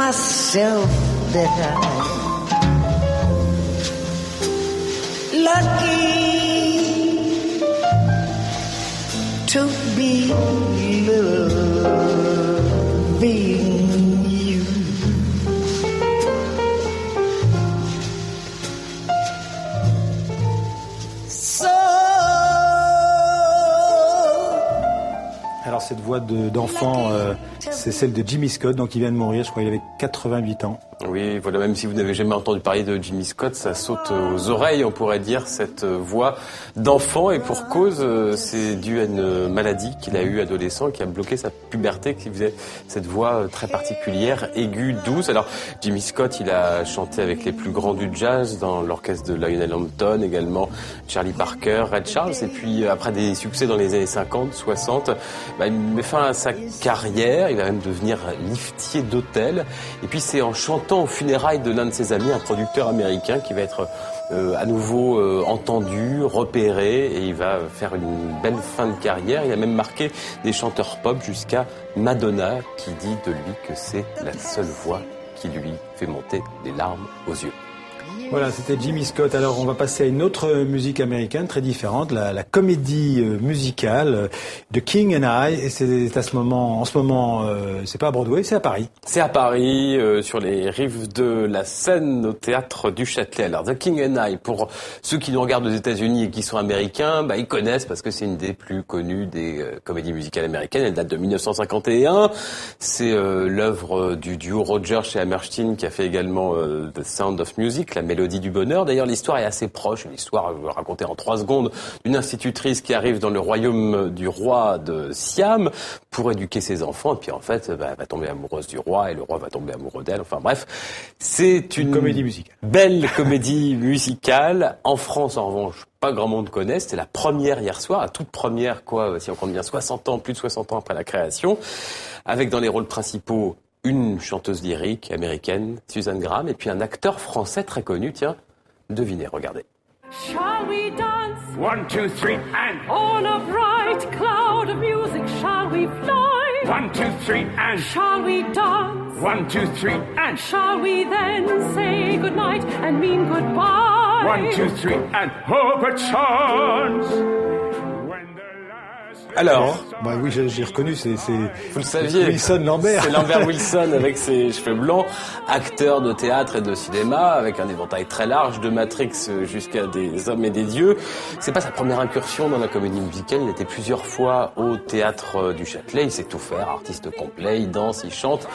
myself that I'm lucky to be loving you. So. Alors cette voix d'enfant, c'est celle de Jimmy Scott, donc il vient de mourir, je crois qu'il avait 88 ans. Oui, voilà, même si vous n'avez jamais entendu parler de Jimmy Scott, ça saute aux oreilles, on pourrait dire, cette voix d'enfant. Et pour cause, c'est dû à une maladie qu'il a eue adolescent, qui a bloqué sa puberté, qui faisait cette voix très particulière, aiguë, douce. Alors, Jimmy Scott, il a chanté avec les plus grands du jazz, dans l'orchestre de Lionel Hampton, également Charlie Parker, Ray Charles. Et puis, après des succès dans les années 50, 60, il met fin à sa carrière. Il va même devenir liftier d'hôtel. Et puis, c'est en chantant aux funérailles de l'un de ses amis, un producteur américain, qui va être à nouveau entendu, repéré, et il va faire une belle fin de carrière. Il a même marqué des chanteurs pop jusqu'à Madonna, qui dit de lui que c'est la seule voix qui lui fait monter les larmes aux yeux. Voilà, c'était Jimmy Scott. Alors, on va passer à une autre musique américaine très différente, la comédie musicale de King and I. Et c'est en ce moment, c'est pas à Broadway, c'est à Paris. C'est à Paris, sur les rives de la Seine, au théâtre du Châtelet. Alors, The King and I, pour ceux qui nous regardent aux États-Unis et qui sont américains, ils connaissent parce que c'est une des plus connues des comédies musicales américaines. Elle date de 1951. C'est l'œuvre du duo Rodgers chez Hammerstein, qui a fait également The Sound of Music, la mélodie du bonheur. D'ailleurs, l'histoire est assez proche, une histoire racontée en 3 secondes, d'une institutrice qui arrive dans le royaume du roi de Siam pour éduquer ses enfants, et puis en fait, elle va tomber amoureuse du roi, et le roi va tomber amoureux d'elle. Enfin bref, c'est une comédie musicale. Belle comédie musicale. En France, en revanche, pas grand monde connaît. C'était la première hier soir, la toute première, si on compte bien, plus de 60 ans après la création, avec dans les rôles principaux une chanteuse lyrique américaine, Susan Graham, et puis un acteur français très connu, tiens, devinez, regardez. Shall we dance? 1, 2, 3, and on a bright cloud of music shall we fly? 1, 2, 3, and shall we dance? 1, 2, 3, and shall we then say goodnight and mean goodbye? 1, 2, 3, and hope a chance. Alors, oui, j'ai reconnu, c'est vous le saviez, Wilson Lambert. C'est Lambert Wilson avec ses cheveux blancs, acteur de théâtre et de cinéma, avec un éventail très large, de Matrix jusqu'à des hommes et des dieux. C'est pas sa première incursion dans la comédie musicale, il était plusieurs fois au théâtre du Châtelet, il sait tout faire, artiste complet, il danse, il chante,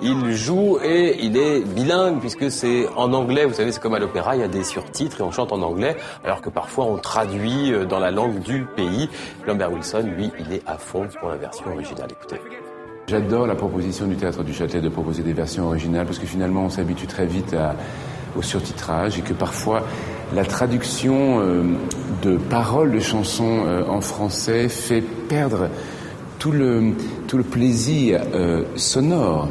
il joue et il est bilingue puisque c'est en anglais, vous savez, c'est comme à l'opéra, il y a des surtitres et on chante en anglais, alors que parfois on traduit dans la langue du pays. Lambert Wilson, lui, il est à fond pour la version originale. Écoutez. J'adore la proposition du Théâtre du Châtelet de proposer des versions originales parce que finalement on s'habitue très vite au surtitrage et que parfois la traduction de paroles de chansons en français fait perdre tout le plaisir sonore.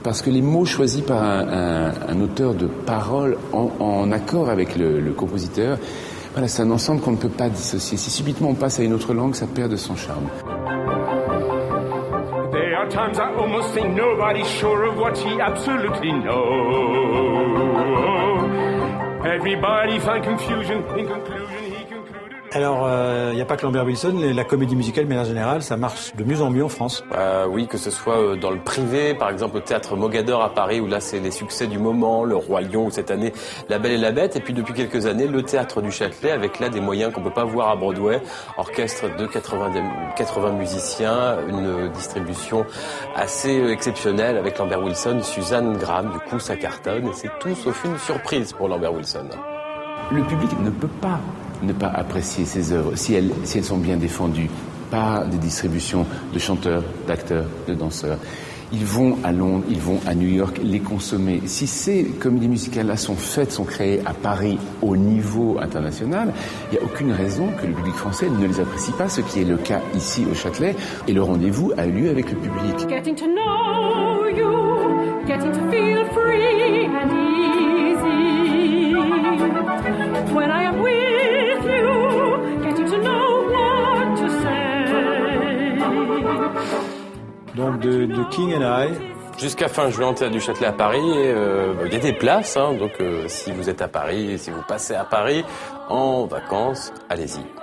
Parce que les mots choisis par un auteur de paroles en accord avec le compositeur, voilà, c'est un ensemble qu'on ne peut pas dissocier. Si subitement on passe à une autre langue, ça perd de son charme. There are times I almost think nobody's sure of what he absolutely knows. Everybody find confusion in conclusion. Alors, il n'y a pas que Lambert Wilson, la comédie musicale, mais en général, ça marche de mieux en mieux en France. Oui, que ce soit dans le privé, par exemple au théâtre Mogador à Paris, où là c'est les succès du moment, le Roi Lion, ou cette année La Belle et la Bête, et puis depuis quelques années, le théâtre du Châtelet, avec là des moyens qu'on peut pas voir à Broadway, orchestre de 80 musiciens, une distribution assez exceptionnelle avec Lambert Wilson, Susan Graham, du coup ça cartonne, et c'est tout sauf une surprise pour Lambert Wilson. Le public ne peut pas ne pas apprécier ces œuvres si elles sont bien défendues par des distributions de chanteurs, d'acteurs, de danseurs. Ils vont à Londres, ils vont à New York les consommer. Si ces comédies musicales-là sont créées à Paris au niveau international, il n'y a aucune raison que le public français ne les apprécie pas, ce qui est le cas ici au Châtelet. Et le rendez-vous a eu lieu avec le public. Getting to know you, getting to feel free and easy. When I am with you, getting to know what to say. Donc de King and I, Jusqu'à fin juin, au Théâtre du Châtelet à Paris. Il y a des places, hein, donc si vous êtes à Paris, si vous passez à Paris en vacances, allez-y.